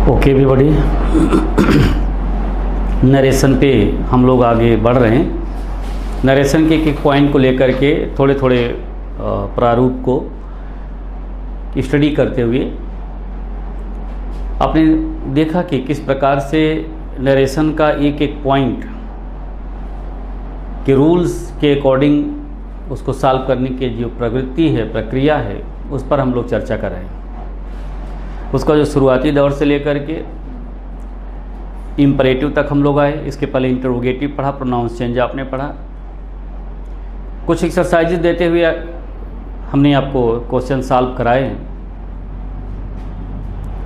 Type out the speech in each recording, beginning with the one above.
Okay everybody, narration पे हम लोग आगे बढ़ रहे हैं। नरेशन के एक पॉइंट को लेकर के थोड़े थोड़े प्रारूप को स्टडी करते हुए आपने देखा कि किस प्रकार से नरेशन का एक एक पॉइंट के रूल्स के अकॉर्डिंग उसको सॉल्व करने की जो प्रवृत्ति है, प्रक्रिया है, उस पर हम लोग चर्चा कर रहे हैं। उसका जो शुरुआती दौर से लेकर के इम्परेटिव तक हम लोग आए। इसके पहले इंटरोगेटिव पढ़ा, प्रोनाउंस चेंज आपने पढ़ा। कुछ एक्सरसाइजेज देते हुए हमने आपको क्वेश्चन सॉल्व कराए हैं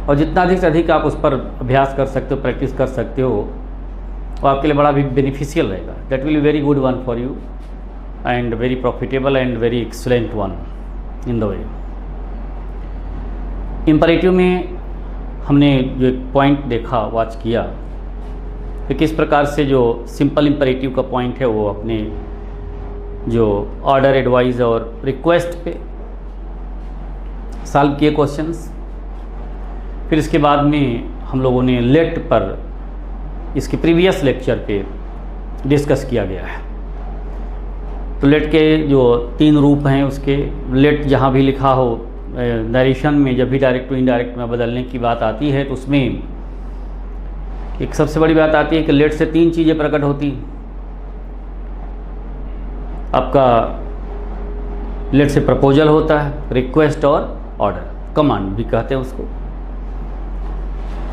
और जितना अधिक से अधिक आप उस पर अभ्यास कर सकते हो, प्रैक्टिस कर सकते हो, वो आपके लिए बड़ा भी बेनिफिशियल रहेगा। That will be very good one for you and very profitable and very excellent one in the way. Imperative में हमने जो एक पॉइंट देखा, वॉच किया कि किस प्रकार से जो सिंपल इम्परेटिव का पॉइंट है वो अपने जो ऑर्डर, एडवाइस और रिक्वेस्ट पे सॉल्व किए क्वेश्चंस। फिर इसके बाद में हम लोगों ने लेट पर इसके प्रीवियस लेक्चर पे डिस्कस किया गया है। तो लेट के जो 3 रूप हैं उसके, लेट जहाँ भी लिखा हो नरेशन में, जब भी डायरेक्ट टू इनडायरेक्ट में बदलने की बात आती है तो उसमें एक सबसे बड़ी बात आती है कि लेट से 3 चीज़ें प्रकट होती। आपका लेट से प्रपोजल होता है, रिक्वेस्ट और ऑर्डर, कमांड भी कहते हैं उसको।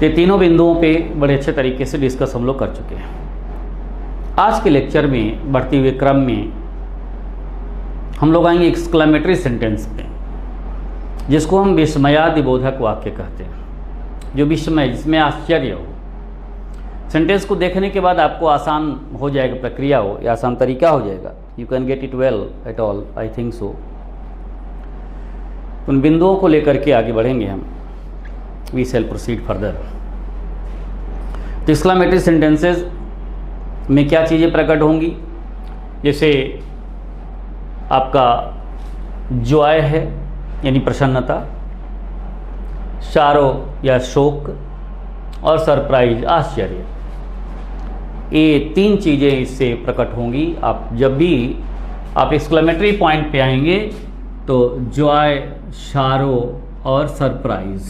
ये तीनों बिंदुओं पे बड़े अच्छे तरीके से डिस्कस हम लोग कर चुके हैं। आज के लेक्चर में बढ़ते हुए क्रम में हम लोग आएंगे एक्सक्लेमेटरी सेंटेंस पे, जिसको हम विस्मयादिबोधक वाक्य कहते हैं। जो विस्मय, जिसमें आश्चर्य हो। सेंटेंस को देखने के बाद आपको आसान हो जाएगा, प्रक्रिया हो या आसान तरीका हो जाएगा। You can get it well at all, I think so. उन बिंदुओं को लेकर के आगे बढ़ेंगे हम। We shall proceed further. तो एक्सक्लेमेटरी सेंटेंसेस में क्या चीज़ें प्रकट होंगी? जैसे आपका जॉय है यानी प्रसन्नता, शारो या शोक, और सरप्राइज आश्चर्य। ये 3 चीज़ें इससे प्रकट होंगी। आप जब भी आप एक्सक्लेमेटरी पॉइंट पे आएंगे तो जॉय, शारो और सरप्राइज,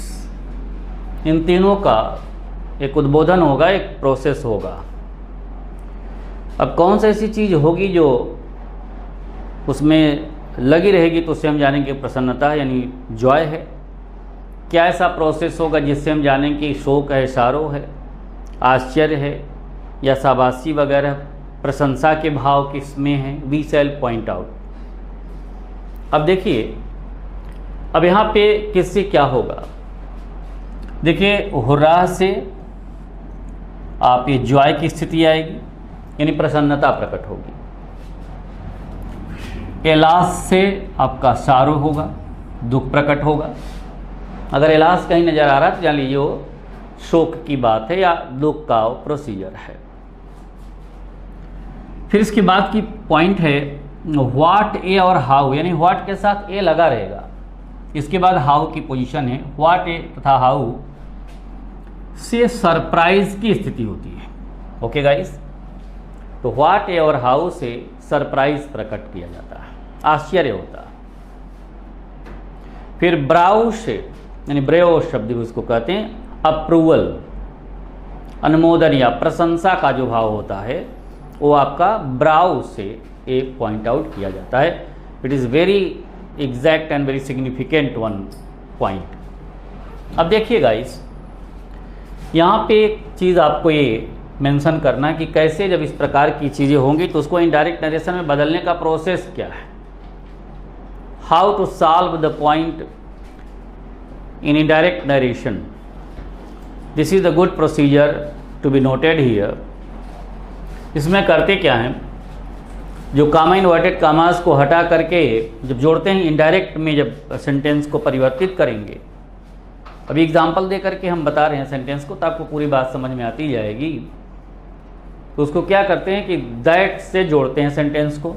इन तीनों का एक उद्बोधन होगा, एक प्रोसेस होगा। अब कौन सी ऐसी चीज़ होगी जो उसमें लगी रहेगी तो उससे हम जानेंगे प्रसन्नता है यानी जॉय है। क्या ऐसा प्रोसेस होगा जिससे हम जानेंगे शोक है, शारो है, आश्चर्य है या शाबाशी वगैरह, प्रशंसा के भाव किसमें हैं? We shall point out. अब देखिए, अब यहाँ पे किससे क्या होगा? देखिए, हुर्राह से आप ये जॉय की स्थिति आएगी यानी प्रसन्नता प्रकट होगी। एलास से आपका शारो होगा, दुख प्रकट होगा। अगर एलास कहीं नज़र आ रहा है तो जान लीजिए वो शोक की बात है या दुख का प्रोसीजर है। फिर इसके बाद की पॉइंट है व्हाट, ए और हाउ, यानी व्हाट के साथ ए लगा रहेगा। इसके बाद हाउ की पोजीशन है। व्हाट, ए तथा हाउ से सरप्राइज की स्थिति होती है। ओके गाइस, तो व्हाट, ए और हाउ से सरप्राइज प्रकट किया जाता है, आश्चर्य होता है। फिर ब्राउ से यानी ब्रेव शब्द भी उसको कहते हैं, अप्रूवल, अनुमोदन या प्रशंसा का जो भाव होता है वो आपका ब्राउ से एक पॉइंट आउट किया जाता है। It is very exact and very significant one point. अब देखिए गाइस, यहाँ पे एक चीज़ आपको ये मेंशन करना है कि कैसे जब इस प्रकार की चीज़ें होंगी तो उसको इनडायरेक्ट नरेशन में बदलने का प्रोसेस क्या है। How to solve the point in indirect narration, this is the good procedure to be noted here. इसमें करते क्या हैं, जो कामा इन्वर्टेड कामास को हटा करके जब जोड़ते हैं इनडायरेक्ट में, जब सेंटेंस को परिवर्तित करेंगे। अभी एग्जाम्पल दे करके हम बता रहे हैं सेंटेंस को, तो आपको पूरी बात समझ में आती जाएगी। तो उसको क्या करते हैं कि दैट से जोड़ते हैं सेंटेंस को,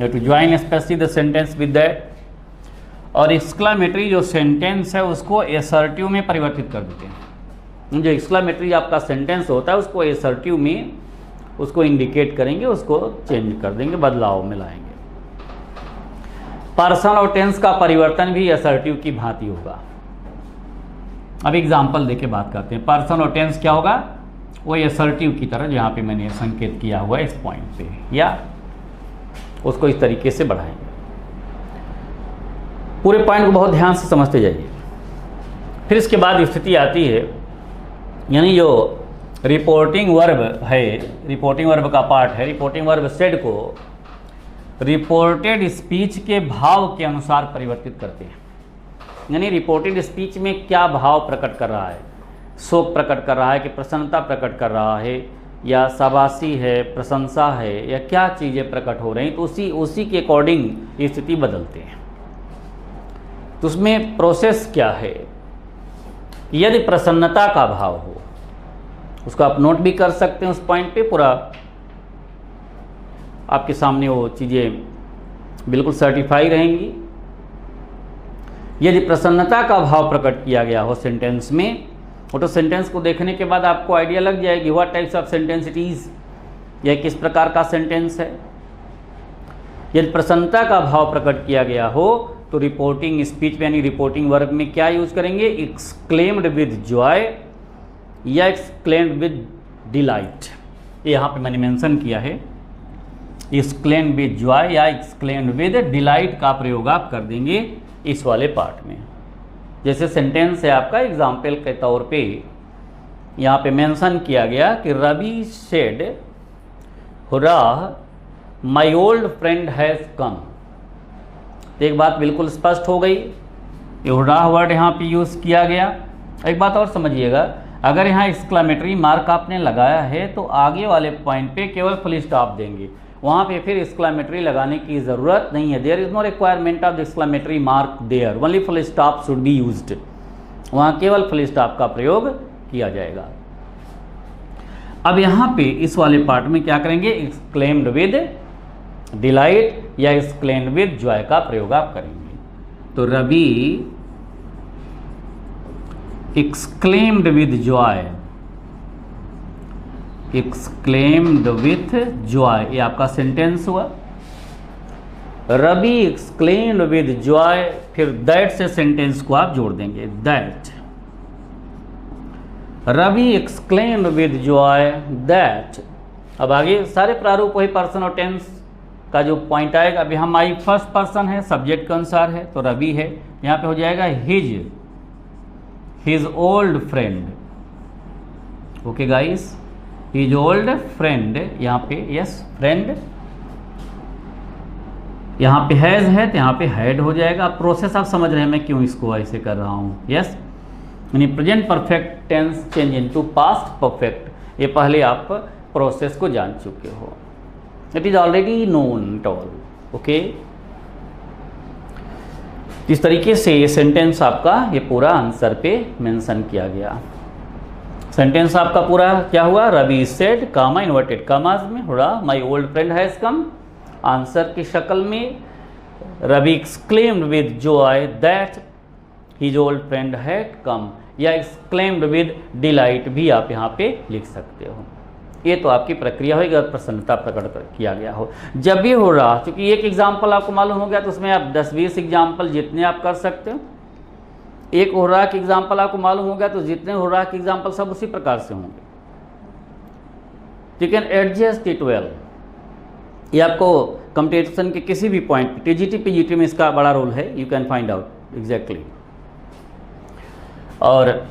you to join specially the sentence with that. और एक्सक्लेमेटरी जो सेंटेंस है उसको एसर्टिव में परिवर्तित कर देते हैं। जो एक्सक्लेमेटरी आपका सेंटेंस होता है उसको असर्टिव में उसको इंडिकेट करेंगे, उसको चेंज कर देंगे, बदलाव में लाएंगे। पर्सन और टेंस का परिवर्तन भी असर्टिव की भांति होगा। अब एग्जाम्पल देके बात करते हैं। पर्सन और टेंस क्या होगा, वो असर्टिव की तरह, जहाँ पे मैंने संकेत किया हुआ है इस पॉइंट पे, या उसको इस तरीके से बढ़ाएंगे। पूरे पॉइंट को बहुत ध्यान से समझते जाइए। फिर इसके बाद स्थिति आती है, यानी जो रिपोर्टिंग वर्ब है, रिपोर्टिंग वर्ब का पार्ट है, रिपोर्टिंग वर्ब सेड को रिपोर्टेड स्पीच के भाव के अनुसार परिवर्तित करते हैं। यानी रिपोर्टेड स्पीच में क्या भाव प्रकट कर रहा है, शोक प्रकट कर रहा है कि प्रसन्नता प्रकट कर रहा है, या शाबाशी है, प्रशंसा है, या क्या चीज़ें प्रकट हो रही, तो उसी के अकॉर्डिंग स्थिति बदलते हैं। तो उसमें प्रोसेस क्या है, यदि प्रसन्नता का भाव हो, उसको आप नोट भी कर सकते हैं उस पॉइंट पे, पूरा आपके सामने वो चीज़ें बिल्कुल सर्टिफाई रहेंगी। यदि प्रसन्नता का भाव प्रकट किया गया हो सेंटेंस में, वो तो सेंटेंस को देखने के बाद आपको आइडिया लग जाएगी what types of sentence it is, यह किस प्रकार का सेंटेंस है। यदि प्रसन्नता का भाव प्रकट किया गया हो तो रिपोर्टिंग स्पीच यानी रिपोर्टिंग वर्ब में क्या यूज करेंगे, एक्सक्लेम्ड विद जॉय या एक्सक्लेम्ड विद डिलाइट। ये यहाँ पे मैंने मेंशन किया है, एक्सक्लेम्ड विद जॉय या एक्सक्लेम्ड विद डिलाइट का प्रयोग आप कर देंगे इस वाले पार्ट में। जैसे सेंटेंस है आपका, एग्जाम्पल के तौर पे यहाँ पे मेंशन किया गया कि Ravi said hurrah my old friend has come. तो एक बात बिल्कुल स्पष्ट हो गई, ये हुर्रा वर्ड यहाँ पे यूज़ किया गया। एक बात और समझिएगा, अगर यहाँ एक्सक्लेमेटरी मार्क आपने लगाया है तो आगे वाले पॉइंट पे केवल फुल स्टॉप देंगे, वहाँ पे फिर एक्सक्लेमेटरी लगाने की ज़रूरत नहीं है। There is no requirement of exclamatory mark there, only full stop should be used. वहाँ केवल फुल स्टॉप का प्रयोग किया जाएगा। अब यहाँ पे इस वाले पार्ट में क्या करेंगे, एक्सक्लेम्ड विद डिलाइट या एक्सक्लेम्ड विद जॉय का प्रयोग आप करेंगे। तो Ravi exclaimed with joy, exclaimed with joy, ये आपका सेंटेंस हुआ। रवि एक्सक्लेम्ड विद जॉय, फिर दैट से सेंटेंस को आप जोड़ देंगे, that Ravi exclaimed with joy that. अब आगे सारे प्रारूप वही पर्सन और टेंस का जो पॉइंट आएगा। अभी हम आई फर्स्ट पर्सन है, सब्जेक्ट के अनुसार है, तो रवि है, यहाँ पे हो जाएगा his old friend. Okay guys, his old friend, यहाँ पे यस फ्रेंड, यहाँ पे हैज है तो यहाँ पे हैड हो जाएगा। प्रोसेस आप समझ रहे हैं मैं क्यों इसको ऐसे कर रहा हूँ, यस। यानी present perfect tense change into past perfect, ये पहले आप प्रोसेस को जान चुके हो, it is already known at all. Okay, इस तरीके से ये सेंटेंस आपका ये पूरा आंसर पे मेंशन किया गया। सेंटेंस आपका पूरा क्या हुआ, Ravi said comma inverted commas में हुआ my old friend has come. Answer की शक्ल में Ravi exclaimed with joy that his old friend had come, या एक्सक्लेम्ड विद डिलाइट भी आप यहाँ पे लिख सकते हो। ये तो आपकी प्रक्रिया होगी अगर प्रसन्नता प्रकट किया गया हो। जब भी हो रहा, क्योंकि एक एग्जाम्पल आपको मालूम हो गया तो उसमें आप 10-20 एग्जाम्पल जितने आप कर सकते हो। एक हो रहा कि एग्जाम्पल आपको मालूम हो गया तो जितने हो रहा कि एग्जाम्पल सब उसी प्रकार से होंगे। You can adjust it well. ये आपको कंपटीशन के किसी भी पॉइंट टीजीटी पीजीटी में इसका बड़ा रोल है, you can find out exactly. और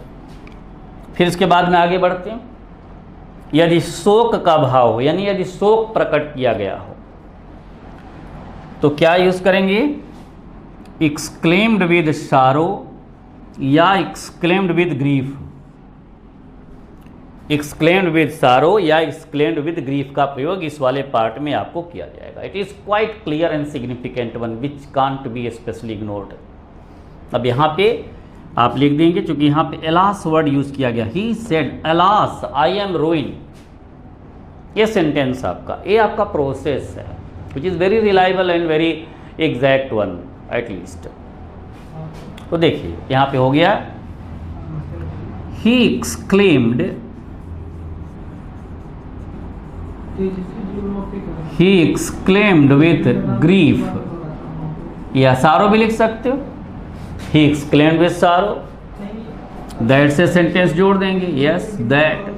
फिर इसके बाद में आगे बढ़ते हैं। यदि शोक का भाव हो, यानी यदि शोक प्रकट किया गया हो तो क्या यूज करेंगे, एक्सक्लेम्ड विद सारो या exclaimed with grief. Exclaimed with सारो या एक्सक्लेम्ड विद ग्रीफ का प्रयोग इस वाले पार्ट में आपको किया जाएगा। It is quite clear and significant one which can't be specially ignored. अब यहाँ पे आप लिख देंगे, चूंकि यहाँ पे एलास वर्ड यूज किया गया, he said alas I am रूइन। ये सेंटेंस आपका, ये आपका प्रोसेस है which is very reliable and very exact one at least. तो देखिए यहाँ पे हो गया he exclaimed, he exclaimed with grief, या सारो भी लिख सकते हो, he exclaimed with sorrow, that से सेंटेंस जोड़ देंगे, yes that।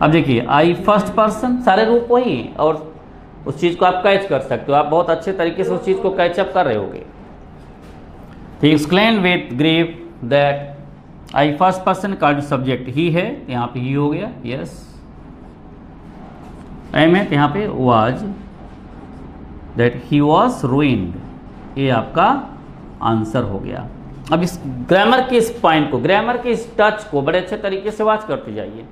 अब देखिए आई फर्स्ट पर्सन, सारे रूप वही हैं और उस चीज़ को आप कैच कर सकते हो, आप बहुत अच्छे तरीके से उस चीज़ को कैचअप कर रहे होगे। he exclaimed with grief that I first person का जो सब्जेक्ट ही है, यहाँ पे ही हो गया, yes। एम है यहाँ पे was, that he was ruined, ये आपका आंसर हो गया। अब इस ग्रामर के इस पॉइंट को, ग्रामर के इस टच को बड़े अच्छे तरीके से वॉच करते जाइए।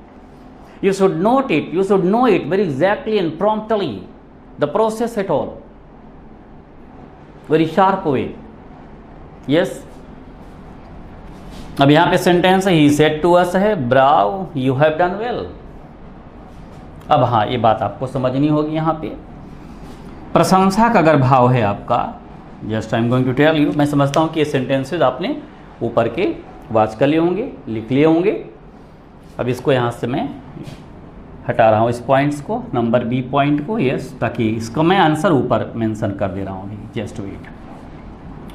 You should note it, you should know it very exactly and promptly, the process at all, very sharp way, yes. अब यहाँ पे सेंटेंस है, ही सेड टू अस है, ब्राव यू हैव डन वेल। अब हाँ, ये बात आपको समझनी होगी। यहाँ पे प्रशंसा का अगर भाव है आपका, just I am going to tell you, मैं समझता हूँ कि ये सेंटेंसेज आपने ऊपर के वाच कर लिए होंगे, लिख लिए होंगे। अब इसको यहाँ से मैं हटा रहा हूँ, इस पॉइंट्स को, नंबर बी पॉइंट को, यस, ताकि इसको मैं आंसर ऊपर मेंशन कर दे रहा हूँ अभी। Just wait,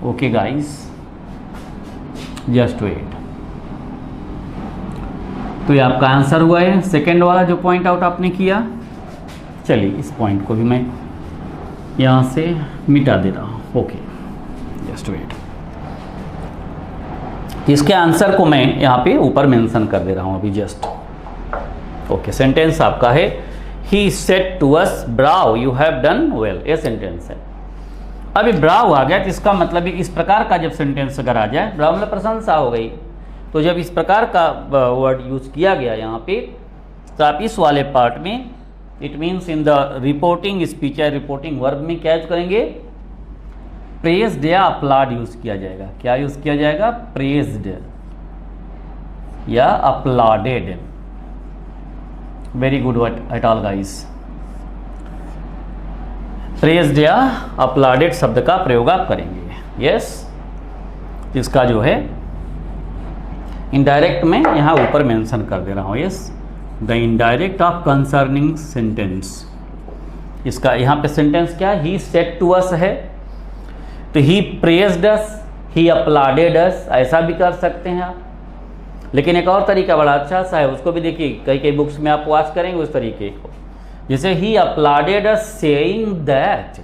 okay guys, just wait. तो ये आपका आंसर हुआ है, सेकेंड वाला जो पॉइंट आउट आपने किया। चलिए इस पॉइंट को भी मैं यहाँ से मिटा दे रहा हूँ, ओके, जस्ट वेट। इसके आंसर को मैं यहाँ पे ऊपर मेंशन कर दे रहा हूँ अभी, जस्ट ओके। सेंटेंस आपका है, he said to us bravo you have done well, ये सेंटेंस है। अभी ब्राव आ गया तो इसका मतलब इस प्रकार का जब सेंटेंस अगर आ जाए, ब्राव मतलब प्रशंसा हो गई, तो जब इस प्रकार का वर्ड यूज किया गया यहाँ पे, तो आप इस वाले पार्ट में, it means in the reporting speech या रिपोर्टिंग वर्ब में क्या यूज करेंगे, प्रेज्ड या अपलाड यूज किया जाएगा। क्या यूज किया जाएगा, प्रेज्ड या applauded. Very good word at all guys. Praised या अपलाडेड शब्द का प्रयोग आप करेंगे, यस। इसका जो है इनडायरेक्ट में यहाँ ऊपर मेंशन कर दे रहा हूँ, yes, the indirect of concerning sentence. इसका यहाँ पे सेंटेंस क्या है, ही सेड टू अस है, तो ही प्रेज्ड अस, ही अपलाडेड अस, ऐसा भी कर सकते हैं आप। लेकिन एक और तरीका बड़ा अच्छा सा है, उसको भी देखिए, कई कई बुक्स में आप वॉच करेंगे उस तरीके को, जैसे ही अपलाडेड अस सेइंग दैट,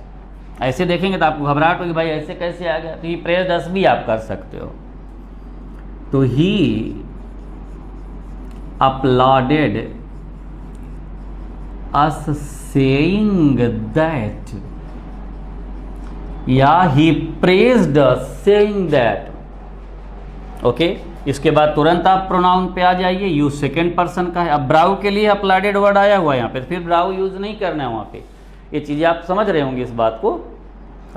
ऐसे देखेंगे तो आपको घबराहट होगी, भाई ऐसे कैसे आ गया, तो ही प्रेज्ड अस भी आप कर सकते हो। तो he applauded us saying that, या he praised us saying that, okay. इसके बाद तुरंत आप प्रोनाउन पे आ जाइए, यूज सेकेंड पर्सन का है। अब ब्राउ के लिए अपलाडेड वर्ड आया हुआ है यहाँ पे, फिर ब्राउ यूज नहीं करना है वहाँ पे। ये चीज़ें आप समझ रहे होंगे इस बात को,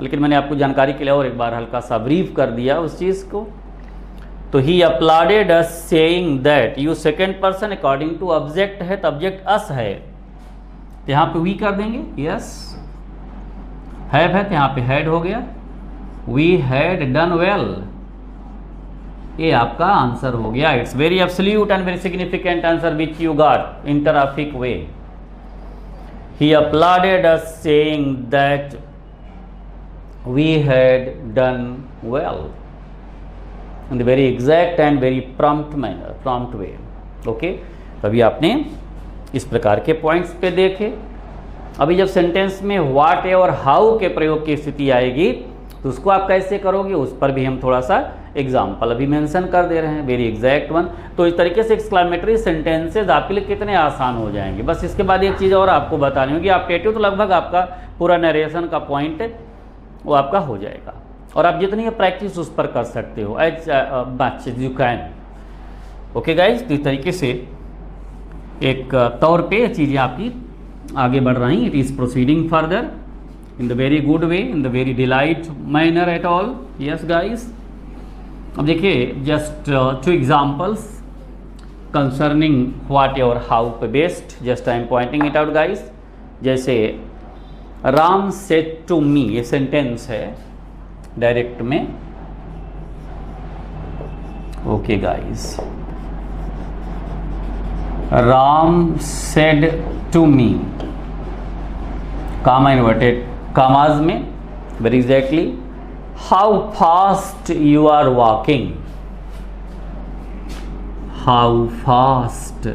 लेकिन मैंने आपको जानकारी के लिए और एक बार हल्का सा ब्रीफ कर दिया उस चीज़ को। तो he applauded us saying that, use second person according to object है, तो ऑब्जेक्ट अस है, तो यहाँ पे वी कर देंगे, यस। हैव है तो यहाँ पे हैड हो गया, वी हैड डन वेल, ये आपका आंसर हो गया। It's very absolute and very significant answer which you got in terrific way. He applauded us saying that we had done well in the very exact and very prompt manner, prompt way, okay. तभी आपने इस प्रकार के points पे देखे। अभी जब sentence में व्हाट और हाउ के प्रयोग की स्थिति आएगी, तो उसको आप कैसे करोगे, उस पर भी हम थोड़ा सा एग्जाम्पल अभी मेंशन कर दे रहे हैं, वेरी एग्जैक्ट वन। तो इस तरीके से एक्सक्लेमेटरी सेंटेंसेज आपके लिए कितने आसान हो जाएंगे। बस इसके बाद एक चीज़ और आपको बतानी होगी, ऑप्टेटिव तो लगभग आपका पूरा नरेशन का पॉइंट वो आपका हो जाएगा, और आप जितनी प्रैक्टिस उस पर कर सकते हो as much as you can, okay guys. तो इस तरीके से एक तौर पे चीज़ें आपकी आगे बढ़ रही, it is proceeding further in the very good way, in the very delight manner at all, yes guys। अब देखिए just two examples concerning what or how पे based, just I am pointing it out guys। जैसे Ram said to me, ये sentence है direct में, okay guys. Ram said to me, comma inverted commas में, very exactly, how fast you are walking, how fast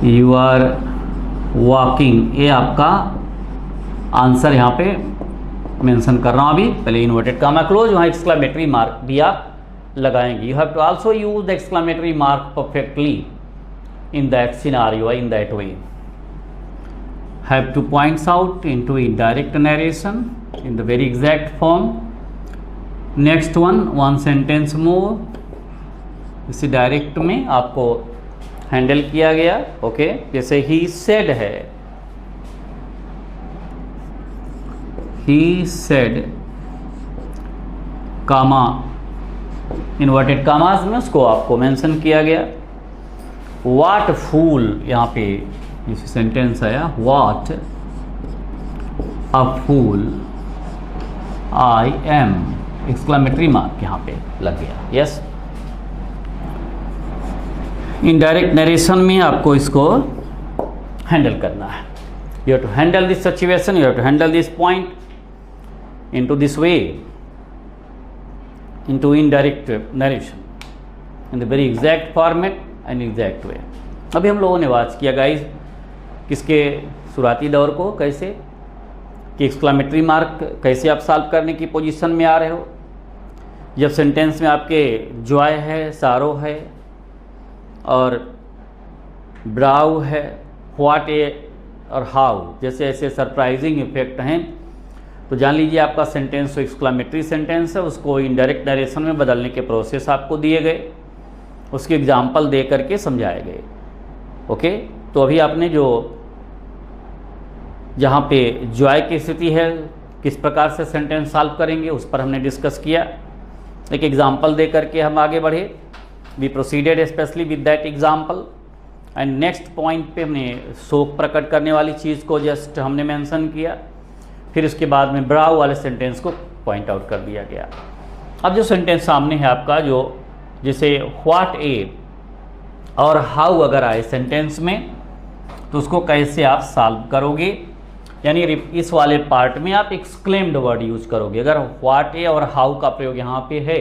you are walking, ये आपका answer यहाँ पे mention कर रहा हूँ अभी। पहले इन्वर्टेड कामा क्लोज, वहाँ एक्सक्लेमेटरी मार्क भी आप लगाएंगे। You have to also use the exclamatory mark perfectly in that scenario, in that way. Have to points out into indirect narration in the very exact form. Next one sentence more, इसी direct में आपको handle किया गया। Okay, जैसे ही said है, he said comma inverted commas में उसको आपको मेंशन किया गया। वाट फूल, यहाँ पे इस सेंटेंस आया, वाट अ fool I M, exclamatory mark यहाँ पे लग गया। यस, इनडायरेक्ट नरेशन में आपको इसको हैंडल करना है। You have to handle this situation, you have to handle this point into this way, into indirect narration in the very exact format and exact way। अभी हम लोगों ने वाच किया गाइज किसके शुरुआती दौर को, कैसे कि एक्सक्लेमेटरी मार्क कैसे आप सॉल्व करने की पोजीशन में आ रहे हो जब सेंटेंस में आपके जॉय है, सारो है और ब्राउ है, व्हाट ए और हाउ जैसे ऐसे सरप्राइजिंग इफेक्ट हैं, तो जान लीजिए आपका सेंटेंस तो एक्सक्लेमेटरी सेंटेंस है, उसको इनडायरेक्ट नरेशन में बदलने के प्रोसेस आपको दिए गए, उसके एग्जाम्पल दे करके समझाए गए। ओके, तो अभी आपने जो जहाँ पे जॉय की स्थिति है किस प्रकार से सेंटेंस सॉल्व करेंगे उस पर हमने डिस्कस किया। एक एग्जाम्पल दे करके हम आगे बढ़े, we proceeded specially with that example and next point पे हमने शोक प्रकट करने वाली चीज़ को जस्ट हमने मेंशन किया, फिर उसके बाद में ब्राउ वाले सेंटेंस को पॉइंट आउट कर दिया गया। अब जो सेंटेंस सामने है आपका, जो जैसे व्हाट ए और हाउ अगर आए सेंटेंस में तो उसको कैसे आप सॉल्व करोगे, यानी इस वाले पार्ट में आप एक्सक्लेम्ड वर्ड यूज करोगे। अगर व्हाट ए और हाउ का प्रयोग यहाँ पे है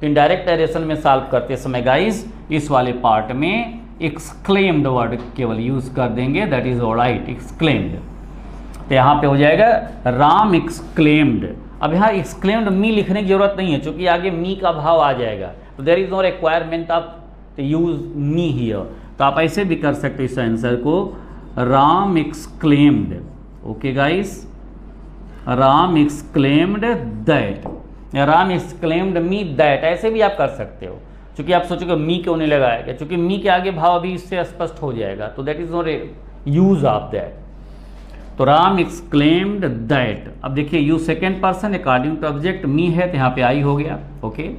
तो इनडायरेक्ट नरेशन में सॉल्व करते समय गाइस इस वाले पार्ट में एक्सक्लेम्ड वर्ड केवल यूज कर देंगे, दैट इज ऑलराइट, एक्सक्लेम्ड। तो यहाँ पे हो जाएगा राम एक्सक्लेम्ड। अब यहाँ एक्सक्लेम्ड मी लिखने की जरूरत नहीं है क्योंकि आगे मी का भाव आ जाएगा, तो there is no requirement of use me here. तो आप ऐसे भी कर सकते हो इस आंसर को, Ram exclaimed. Okay guys, Ram exclaimed that, Ram exclaimed me that, ऐसे भी आप कर सकते हो क्योंकि आप सोचोगे मी क्यों नहीं लगाया गया, क्योंकि मी के आगे भाव अभी इससे स्पष्ट हो जाएगा, तो that is not use of that. तो राम एक्सक्लेम्ड दैट। अब देखिए you second person according to object me है तो यहाँ पे आई हो गया। Okay,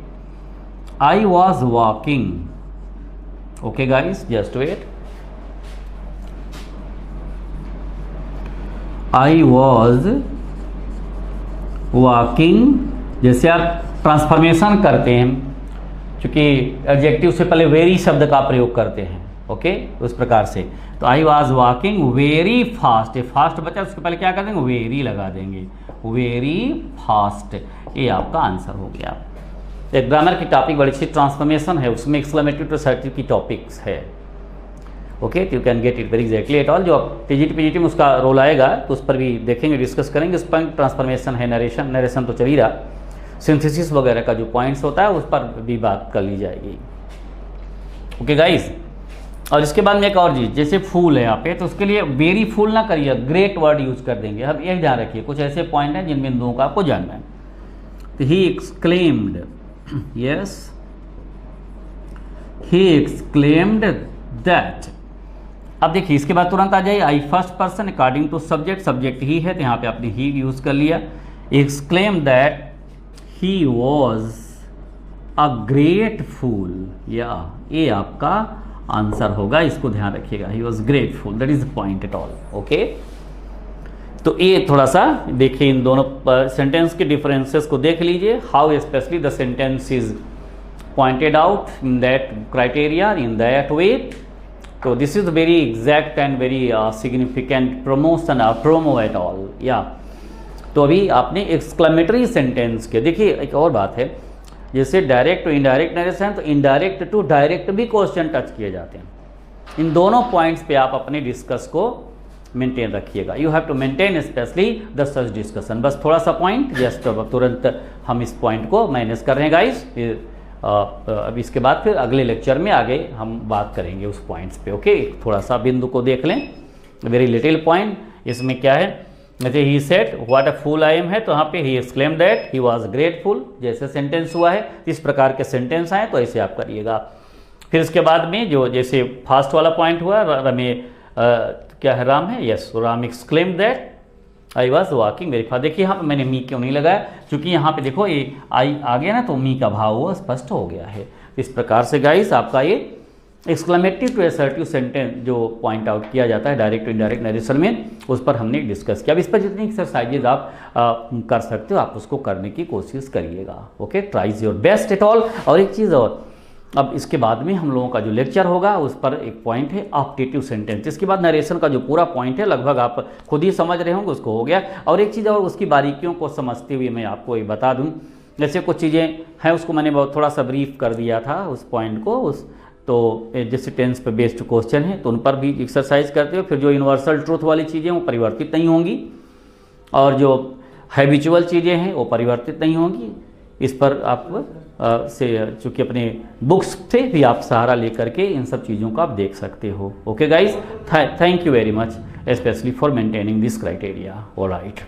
I was walking. Okay guys, just wait, I was walking. जैसे आप ट्रांसफॉर्मेशन करते हैं, क्योंकि एडजेक्टिव से पहले वेरी शब्द का प्रयोग करते हैं, ओके, उस प्रकार से। तो आई वॉज वॉकिंग वेरी फास्ट, ये फास्ट बचा, उसके पहले क्या कर देंगे, वेरी लगा देंगे, वेरी फास्ट। ये आपका आंसर हो गया। एक ग्रामर की टॉपिक बड़ी अच्छी ट्रांसफॉर्मेशन है, उसमें एक्सक्लेमेटरी टू असर्टिव की टॉपिक्स है। Okay, you can get it very exactly at all. जो टीजीटी पीजीटी में उसका रोल आएगा तो उस पर भी देखेंगे, डिस्कस करेंगे। उस पर ट्रांसफॉर्मेशन है, नरेशन तो चल ही रहा, सिंथेसिस वगैरह का जो पॉइंट्स होता है उस पर भी बात कर ली जाएगी। ओके गाइस, और इसके बाद में एक और चीज़, जैसे फूल है यहाँ पे, तो उसके लिए वेरी फूल ना करिए, ग्रेट वर्ड यूज कर देंगे। अब एक ध्यान रखिए, कुछ ऐसे पॉइंट हैं जिन बिंदुओं का आपको जानना है। तो he exclaimed, yes, he exclaimed that. अब देखिए इसके बाद तुरंत आ जाइए, I first person according to subject, subject he है तो यहाँ पे आपने ही यूज कर लिया। Exclaim that he was a great fool, या ये आपका आंसर होगा, इसको ध्यान रखिएगा। He was grateful, that is the point at all. Okay, तो ये थोड़ा सा देखिए, इन दोनों सेंटेंस के डिफरेंसेस को देख लीजिए। How specially the sentence is pointed out in that criteria, in that way. So this is very exact and very significant promotion or promo at all. Yeah. तो अभी आपने एक्सक्लेमेटरी सेंटेंस के, देखिए एक और बात है, जैसे डायरेक्ट टू इनडायरेक्ट नरेशन, तो इनडायरेक्ट टू डायरेक्ट भी क्वेश्चन टच किए जाते हैं। इन दोनों पॉइंट्स पे आप अपने डिस्कस को मेंटेन रखिएगा। You have to maintain specially the such discussion. बस थोड़ा सा पॉइंट, जस्ट तुरंत हम इस पॉइंट को मैनेज कर रहे हैं गाइस। अब इसके बाद फिर अगले लेक्चर में आगे हम बात करेंगे उस पॉइंट्स पे। ओके, थोड़ा सा बिंदु को देख लें, वेरी लिटिल पॉइंट। इसमें क्या है, जैसे ही said what a fool I am है, तो यहाँ पे he exclaim that he was grateful, जैसे सेंटेंस हुआ है इस प्रकार के सेंटेंस आए तो ऐसे आप करिएगा। फिर इसके बाद में जो जैसे फास्ट वाला पॉइंट हुआ, रमे क्या है, राम है, yes, Ram exclaim that I was walking very fast. देखिए यहाँ पे मैंने मी क्यों नहीं लगाया, क्योंकि यहाँ पे देखो ये आई आ गया ना, तो मी का भाव वो स्पष्ट हो गया है। इस प्रकार से गाइस आपका ये एक्सक्लेमेटिव टू असर्टिव सेंटेंस जो पॉइंट आउट किया जाता है डायरेक्ट टू इनडायरेक्ट नरेशन में, उस पर हमने डिस्कस किया। अब इस पर जितनी एक्सरसाइजेज आप कर सकते हो आप उसको करने की कोशिश करिएगा। Okay, tries your best at all. और एक चीज़ और, अब इसके बाद में हम लोगों का जो लेक्चर होगा उस पर एक पॉइंट है ऑप्टेटिव सेंटेंस। इसके बाद नरेशन का जो पूरा पॉइंट है लगभग आप खुद ही समझ रहे होंगे, उसको हो गया। और एक चीज़ और, उसकी बारीकियों को समझते हुए मैं आपको ये बता दूं, जैसे कुछ चीज़ें हैं उसको मैंने बहुत थोड़ा सा ब्रीफ कर दिया था उस पॉइंट को, उस तो जैसे टेंस पे बेस्ड क्वेश्चन है तो उन पर भी एक्सरसाइज करते हो। फिर जो यूनिवर्सल ट्रूथ वाली चीज़ें वो परिवर्तित नहीं होंगी, और जो हैबिचुअल चीज़ें हैं वो परिवर्तित नहीं होंगी। इस पर आप से चूँकि अपने बुक्स से भी आप सहारा लेकर के इन सब चीज़ों को आप देख सकते हो। Okay guys, thank you very much specially for maintaining this criteria. Alright.